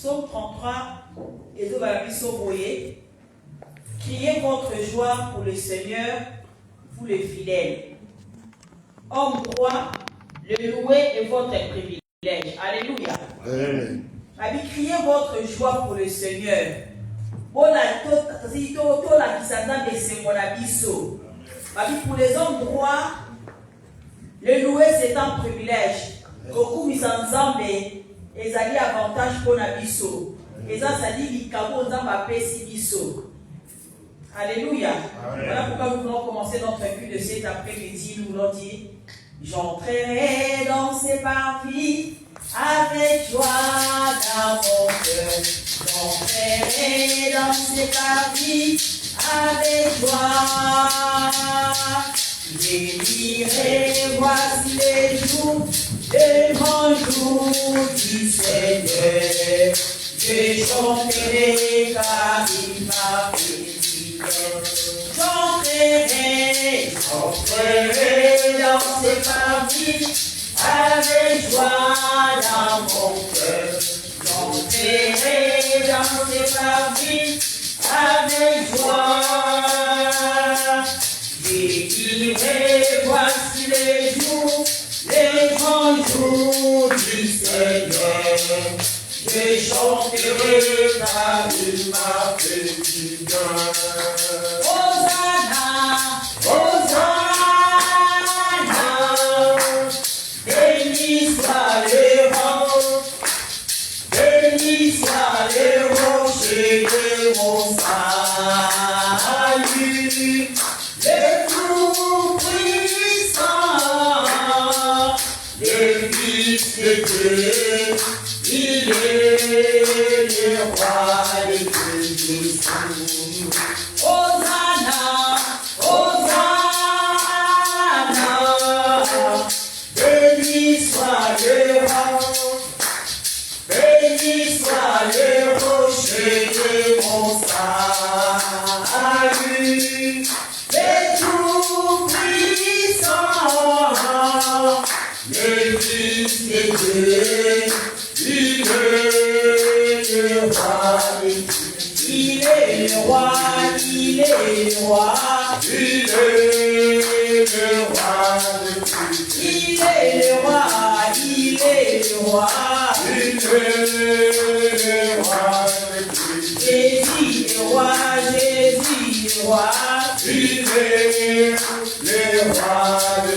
Psaume 33, et de Babissoboye. Criez votre joie pour le Seigneur, vous les fidèles. Homme droit, le louer est votre privilège. Alléluia. Amen. Criez votre joie pour le Seigneur. Pour les hommes droits, le louer c'est un privilège. Beaucoup mis ensemble et ça dit avantage pour la biso. Et ça dit l'ikabo nzamba pesi biso. Alléluia. Voilà pourquoi nous voulons commencer notre culte de cet après-midi. Nous voulons dire: j'entrerai dans ces parvis avec joie dans mon cœur. J'entrerai dans ces parvis avec joie. J'émirai, voici les jours, les grands jours du Seigneur. Je chanterai car il m'a fait. J'entrerai dans ces parvis avec joie dans mon cœur. J'entrerai dans ces parvis avec joie. J'écrirai, voici les jours, les grands jours du Seigneur. Je chanterai car il m'a fait du bien. Hosanna, Hosanna, béni soit le roi, béni soit le rocher de mon salut, le tout-puissant, le Fils de Dieu. Il est le roi de Jésus. Hosanna, Hosanna, béni soit le roi, béni soit le rocher de mon salut, le tout-puissant, le Fils de Dieu. Il est le roi, il est le roi, il est le roi, il est le roi, il est le roi, il est le roi, il est le roi, Jésus le roi, Jésus le roi, il est le roi de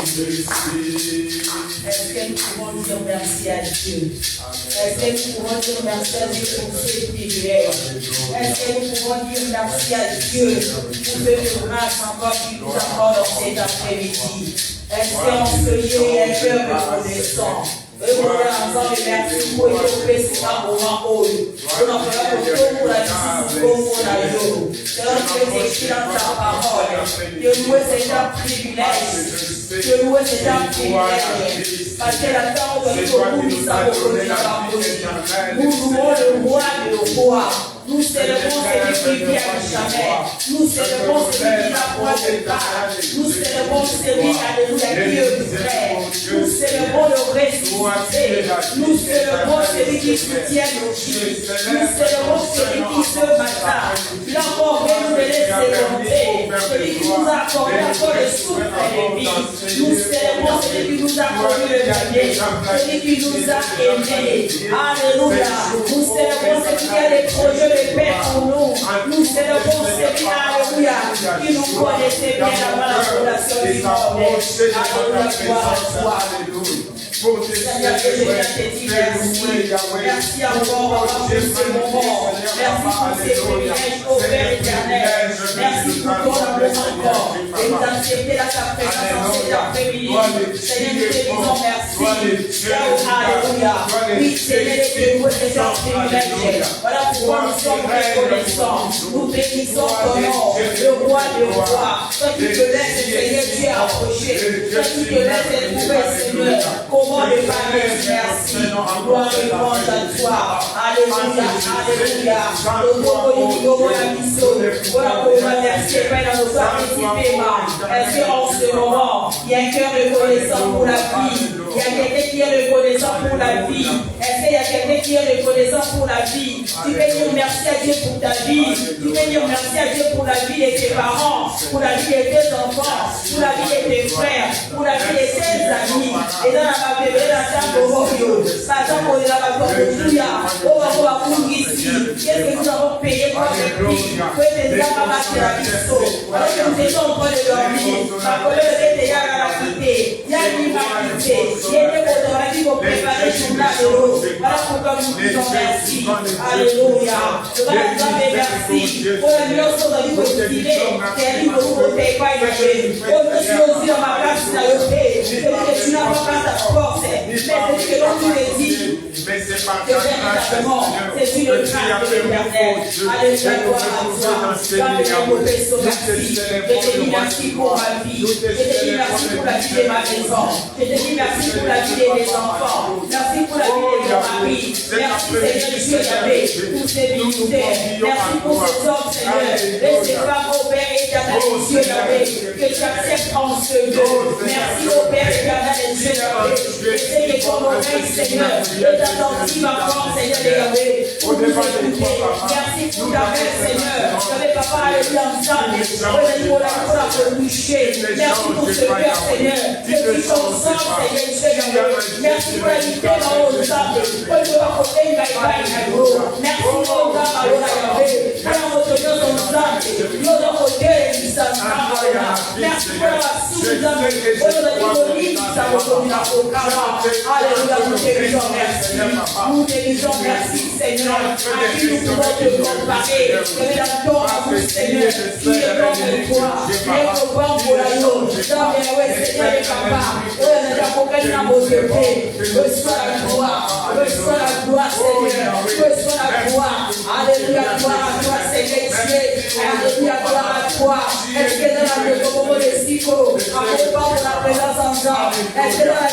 Jésus. Est-ce que nous pouvons dire merci à Dieu? Est-ce que nous pouvons dire merci à Dieu pour ce privilège? Est-ce que nous pouvons dire merci à Dieu pour cette grâce encore qu'il nous accorde dans cet après-midi? Est-ce qu'en ce lieu, il y a un cœur reconnaissant? Et vous allez ensemble, merci pour le précédent moment où on en fera le tour pour la vie, pour la vie. C'est notre écrit dans ta parole. Que nous, c'est un privilège. Que nous, c'est un privilège. Parce que la parole de Dieu, nous savons que nous louons le roi et le roi. Nous célébrons celui qui vit à jamais. Nous célébrons celui qui n'a point de part. Nous célébrons celui, alléluia, qui est vrai. Nous célébrons le ressuscité. Nous célébrons celui qui soutient nos vies. Nous célébrons celui qui se bataille. Il a encore nous de les célébrer. Celui qui nous a accordé encore le souffle de vie. Nous célébrons celui qui nous a accordé le gagné. Celui qui nous a aimés. Alléluia. Nous célébrons celui qui a des projets de paix pour nous. Nous célébrons celui, alléluia, qui nous connaissait bien avant la fondation du monde. Alléluia, gloire à toi. Seigneur, que je viens te dire merci. Merci encore pour ce moment. Merci pour ces privilèges au Père éternel. Merci pour ton amour encore. Et nous accepter la ta présence dans cet après-midi. Seigneur, nous te disons merci. Alléluia. Oui, Seigneur, que nous sommes privilégiés. Voilà pourquoi nous sommes reconnaissants. Nous bénissons ton nom, le roi des rois. Toi qui te laisses, Seigneur, tu es approché. Toi qui te laisses trouver, Seigneur. Comment ne pas dire merci? Gloire et louange à toi. Alléluia, alléluia. Le mot la mission. Voilà pour nous remercier, Père, dans nos participés. Est-ce qu'en ce moment, il y a un cœur reconnaissant pour la vie? Il y a quelqu'un qui est reconnaissant pour la vie? Est-ce qu'il y a quelqu'un dire reconnaissant pour la vie. Tu peux dire merci à Dieu pour ta vie. Tu peux dire merci à Dieu pour la vie de tes parents, pour la vie de tes enfants, pour la vie de tes frères, pour la vie de tes amis. Et dans la bébé, dans la Borio, par exemple, on est là, on va pour ici. Qu'est-ce que nous avons payé pour le prix? Que tes âmes battent la vie. Alors que nous étions en train de dormir, ma collègue était déjà à la quitté. Il y a une quitté. Il y a des mots dans la vie pour préparer son âme. Voilà pourquoi nous disons merci. Alléluia. Voilà pourquoi nous disons merci. Pour la meilleure chose à nous continuer, c'est à nous de vous protéger. Oh, je suis aussi dans ma place, c'est que tu n'as pas ta force, mais c'est que l'on nous le dit. Mais c'est pas véritablement, c'est une grâce de l'éternel. Alléluia, gloire à toi. Je te dis merci pour ma vie. Je te dis merci pour la vie de ma maison. Je te dis merci pour la vie de mes enfants. Merci pour la vie de mon mari. Merci Seigneur Dieu Yahvé pour ces ministères. Merci pour ces hommes Seigneur. Et ces femmes au Père éternel Dieu Yahvé que tu acceptes en ce lieu. Merci au Père éternel Dieu Yahvé. Je sais que ton oreille Seigneur est attentive encore Seigneur Yahvé pour nous écouter. Merci pour ta mère Seigneur. J'avais papa allé ensemble. Pour la toucher. Merci pour ce cœur Seigneur. Que tu t'ensemble Seigneur Dieu Yahvé. Merci pour la vie dans nos âmes. Pour le côté merci pour ta parole Yahvé. Pour notre Dieu son âme. Notre côté merci pour la sous-âme. Pour notre vie ça va comme alléluia, nous te disons merci. Nous te disons merci, Seigneur. À qui nous pouvons te comparer. Que la toi à vous, Seigneur, qui est comme toi. Les copains pour la nous. Dans les Seigneur et Papa. Oh, nous t'accompagnons dans vos épées. Reçois la gloire. Reçois la gloire, Seigneur. Reçois la gloire. Alléluia, gloire à toi, Seigneur Dieu. Alléluia, gloire à toi. Est-ce que dans la moment de Sico, accompagne pour la présence ensemble. Est-ce que dans la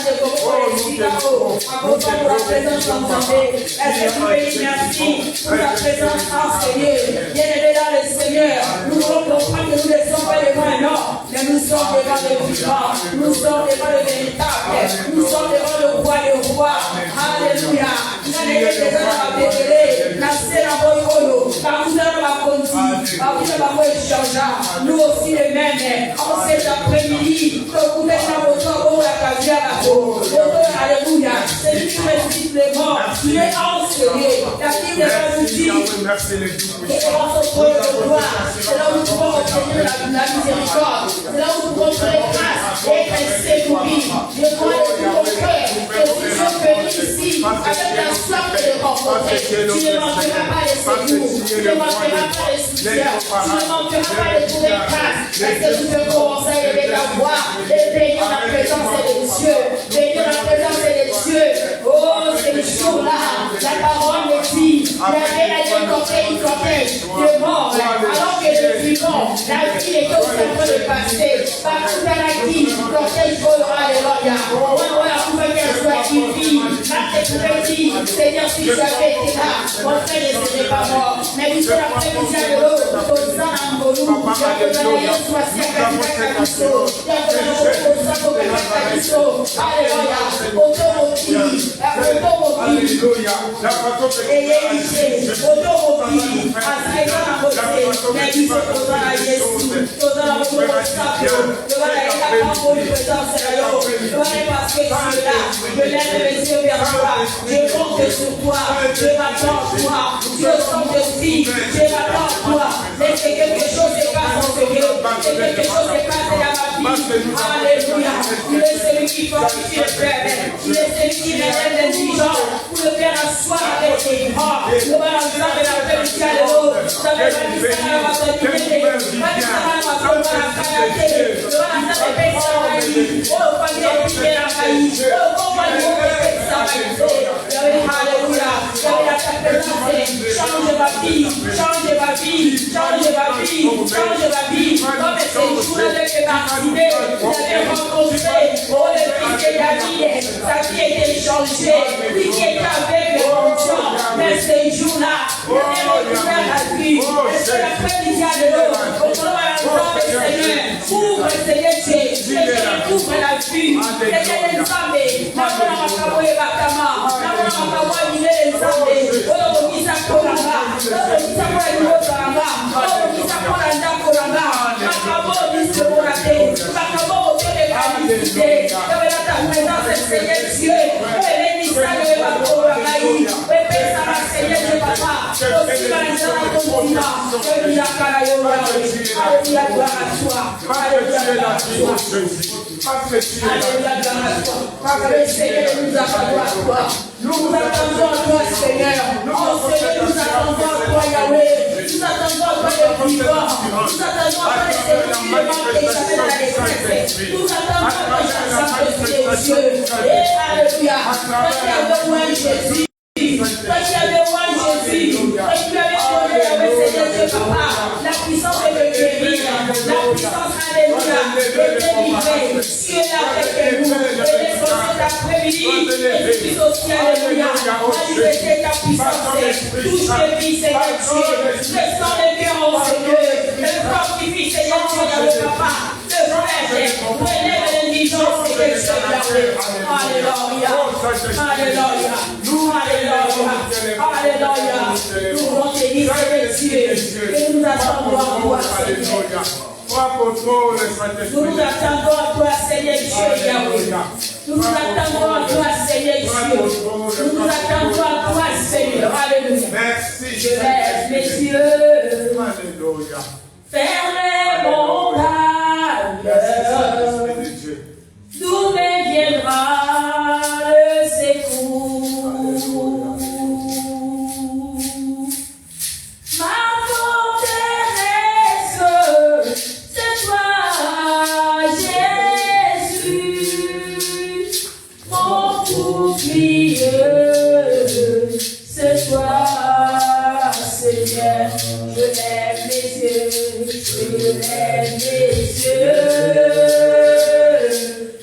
accompagne pour la présence ensemble. Est-ce que tu peux dire merci pour la présence enseignée? Bien-aimé dans le Seigneur, nous voulons comprendre que nous ne sommes pas devant un homme, mais nous sommes devant le vivant. Nous sommes devant le véritable. Nous sommes devant le roi des rois. Alléluia. Nous allons les gens à bénéler. Nous aussi les mêmes, en cet après-midi, alléluia, c'est lui qui ressuscite les morts, il est enseigné, la Bible nous dit, et dans son trône de gloire, c'est là où nous pouvons obtenir la miséricorde, c'est là où nous pouvons trouver grâce et être séduits. Je crois de tout mon cœur que si je peux ici, avec la soif de le rencontrer, tu ne manqueras pas de séjour, tu ne manqueras pas de soutien, tu ne manqueras pas de trouver grâce, parce que tu peux commencer à élever ta voix et bénir la présence des cieux, bénir la présence des cieux. Oh, ces jours-là, la parole me dit, il y avait un cortège de mort, alors que le vivant, la vie est aussi en train de passer, partout dans la vie, cortège volera, alléluia. Voilà, pour qu'elle soit qui vit, là, tu peux dire, Seigneur, si j'avais été là, mon frère ne serait pas mort, mais vous êtes après vous avez l'eau, au sang en nous, alléluia. Je compte sur toi, je m'attends toi, je sens de vie, je m'attends toi, mais c'est quelque chose qui passe en secret, c'est quelque chose qui passe dans ma vie. Alléluia, tu es celui qui fortifie le faible, tu es celui qui relève les indigents pour le faire asseoir avec tes bras. Le balançant de la félicité à l'eau, ça veut dire que ça va continuer, pas que ça va continuer à faire le balançant de paix ça va aller, oh, pas de paix ça va aller, oh, comment il faut que ça va aller. Alléluia, change ma vie, change ma vie, change ma vie, change ma vie. Comme c'est jour avec Martinet, il avait rencontré, oh, le fils de David, sa vie était changée, lui qui était avec le bon sang, mais ces jours-là, il avait recouvert la vie, et c'est l'après-midi à l'eau, au moment à la gloire du Seigneur, ouvre Seigneur Dieu, ouvre la vue, Seigneur les hommes, n'a pas la macabre et bacama, n'a pas la macabre et les hommes, Alléluia, Alléluia, gloire à toi. Alléluia, gloire à toi. Alléluia, gloire à toi. Seigneur, nous attendons à toi. Nous vous attendons à toi, Seigneur. Oh Seigneur, nous attendons à toi, Yahweh. Nous attendons à toi, le vivant. Nous attendons à toi, les Seigneur qui demandent et jamais dans la détresse. Nous attendons à toi, chaque de Dieu. Et Alléluia. Toi qui as besoin de Jésus. Toi qui as besoin de Jésus. Toi qui avais donné avec Seigneur Dieu, Papa. La puissance est de guérir. La puissance, Alléluia, de délivrer. Tu es là avec nous. Et les choses cet après-midi. Et tu puisses aussi, Alléluia, manifester ta puissance. Touche les vies, Seigneur Dieu. Le sang des cœurs, oh Seigneur. Le fortifie, Seigneur Dieu, dans le Papa. Le frère, relève l'indigence, Seigneur Dieu. Alléluia. Alléluia. Alléluia. Alléluia. Nous voulons te dire, Seigneur Dieu, et nous attendons à toi, Seigneur. Nous nous attendons à toi, Seigneur Dieu, Yahweh. Nous nous attendons à toi, Seigneur Dieu. Nous nous attendons à toi, Seigneur. Alléluia. Merci. Je lève mes yeux. Alléluia. Fermez mon cœur. D'où me viendra le secours? Ma forteresse, c'est toi, Jésus. Mon bouclier, c'est toi, Seigneur. Je lève mes yeux, je lève mes yeux.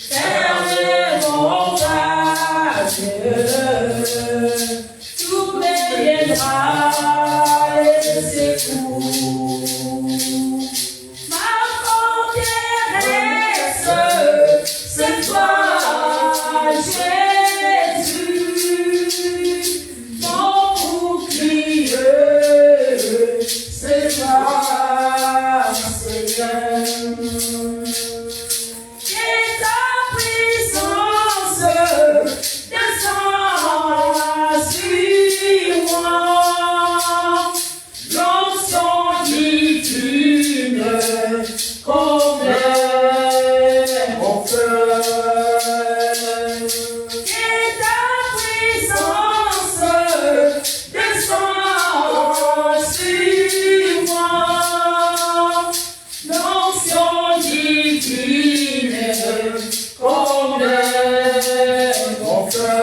Fermez mon cœur, tout me viendra le secours. Ma forteresse, c'est toi, Jésus. Mon bouclier, c'est toi, Seigneur. Et ta puissance descend sur moi. L'onction divine comble mon cœur. Et ta puissance descend sur moi. L'onction divine comble mon cœur.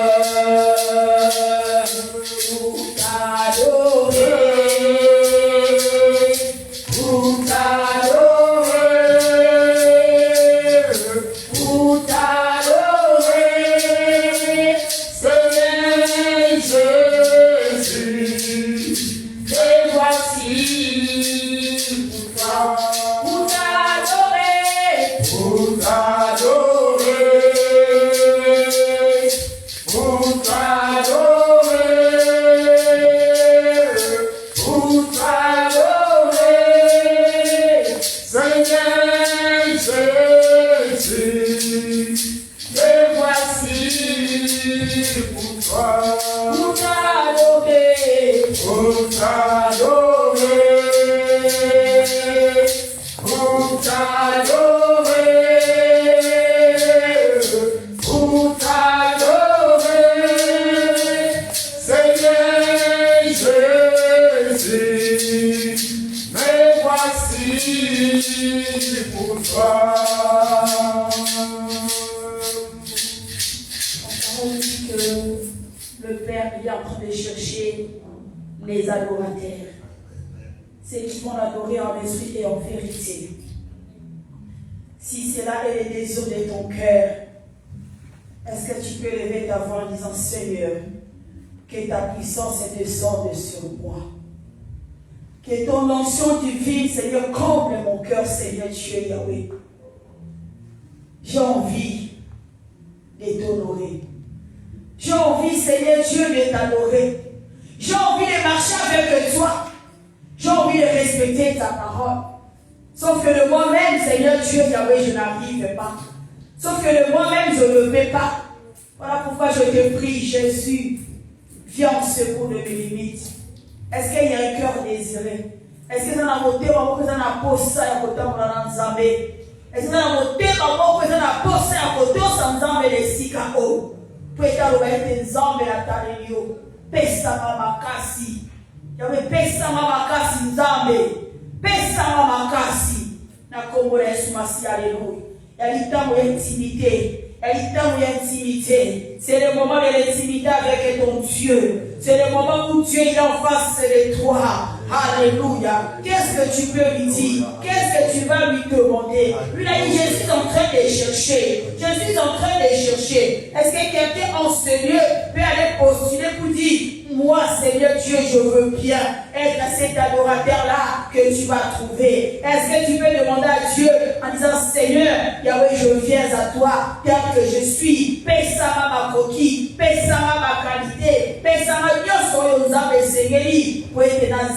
Pour t'adorer, pour t'adorer, pour t'adorer, Seigneur Jésus. Et voici pour toi, pour t'adorer, pour t'adorer, pour t'adorer, pour t'adorer, Seigneur Jésus. Et voici pour toi, pour t'adorer, pour t'adorer, pour t'adorer, pour t'adorer, Seigneur Jésus. Mais voici pour toi. On dit que le Père est en train de chercher les adorateurs. Ceux qui vont l'adorer en esprit et en vérité. Si cela est le désir de ton cœur, est-ce que tu peux lever ta voix en disant, Seigneur, que ta puissance descende sur moi. Que ton onction divine, Seigneur, comble mon cœur, Seigneur Dieu Yahweh. J'ai envie de t'honorer. J'ai envie, Seigneur Dieu, de t'adorer. J'ai envie de marcher avec toi. J'ai envie de respecter ta parole. Sauf que de moi-même, Seigneur Dieu Yahweh, je n'arrive pas. Sauf que de moi-même, je ne vais pas. Voilà pourquoi je te prie, Jésus, viens en secours de mes limites. Est-ce qu'il y a un cœur désiré? Est-ce que ça n'a voté avant que ça n'a pas ça à côté de la Nzambé? Est-ce que ça n'a voté avant que ça n'a pas ça à côté de la Nzambé les Sikao? Peut-être que vous Nzambé la Taléo. Pesa mama kasi. Yawe pesa mama kasi Nzambé. Pesa mama kasi. Na kombo la Yesu Masi, alléluia. Il y a du temps où il y a intimité. Il y a du temps où il y a intimité. C'est le moment de l'intimité avec ton Dieu. C'est le moment où Dieu est en face de toi. Alléluia. Qu'est-ce que tu peux lui dire? Qu'est-ce que tu vas lui demander? Lui a dit, je suis en train de chercher. Je suis en train de chercher. Est-ce que quelqu'un en ce lieu peut aller postuler pour dire, moi, Seigneur Dieu, je veux bien être cet adorateur-là que tu vas trouver. Est-ce que tu peux demander à Dieu en disant, Seigneur, Yahweh, je viens à toi tel que je suis. Pesa ma coquille, pesa ma qualité, pesa ma Dieu, soyons âmes Seigneur, pour être dans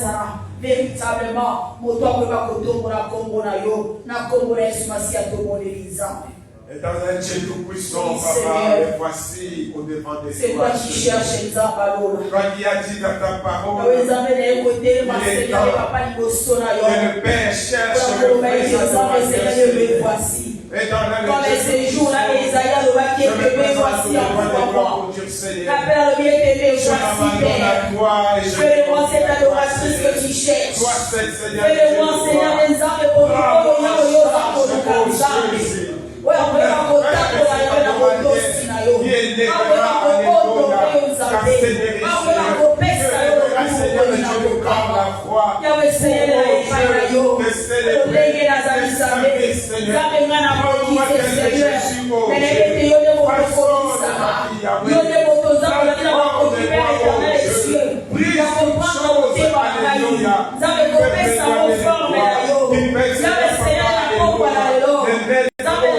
véritablement, mon temps que va côté pour la combo na yo, na combo na Yesu Masi à tout mon exemple. Et dans un Dieu tout-puissant, Papa, et voici au devant des c'est quoi qui cherche exemple à l'eau? Toi qui as dit dans ta parole, il est temps que le Père cherche le présent. Et dans les séjours-là, Isaïe a dit que me voici en moi. Rappelle le bien-aimé, voici Père. Fais-le-moi cette adoratrice que tu cherches. Fais-le-moi, Seigneur, des âmes pour nous. Ouais, on va raconter pour la raconter na yo. On va raconter pour nous aider. On va raconter ça yo. Yahweh Seigneur na yo. Lenge na zalisabe. Zabe ngana mokize Seigneur. Menebete yo ne mokoisa. Yo ne motoza pour la mokokipe éternel des cieux. Ya comprendre le tema kayo. Zabe kopesa mo forme na yo. Yahweh Seigneur na komba na yo. Zabe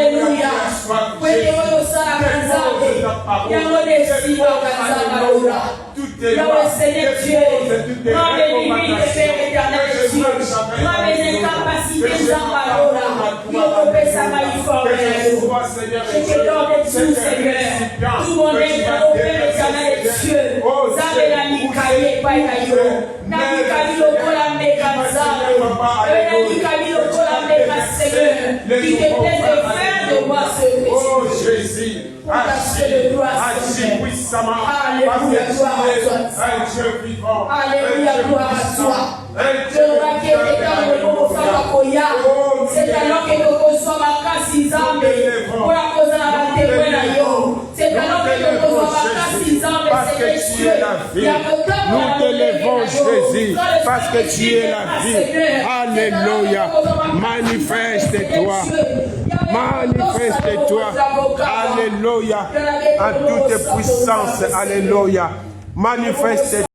Alléluia. Alléluia. Yahweh Seigneur Dieu, prends mes limites, Père éternel Dieu, prends mes incapacités en Malora, Yahweh je te donne tout Seigneur, tout mon être au Père éternel Dieu, Zame la Mikaye Payayo, Namikali Lokola Mega Zame, Namikali Lokola Mega Seigneur, qui te plaît de faire de moi ce que oh Jésus, agis puissamment, alléluia, gloire à toi. un Dieu vivant, Alléluia, gloire à toi. C'est alors que nous reçoivons ma casse Nzambe pour la cause de la témoin na yo. C'est alors que nous reçoivons ma casse Nzambe, c'est Dieu. Nous t'élevons Jésus parce que tu es la vie. Alléluia. Manifeste-toi. Manifeste-toi. Alléluia. En toute puissance. Alléluia. Manifeste-toi.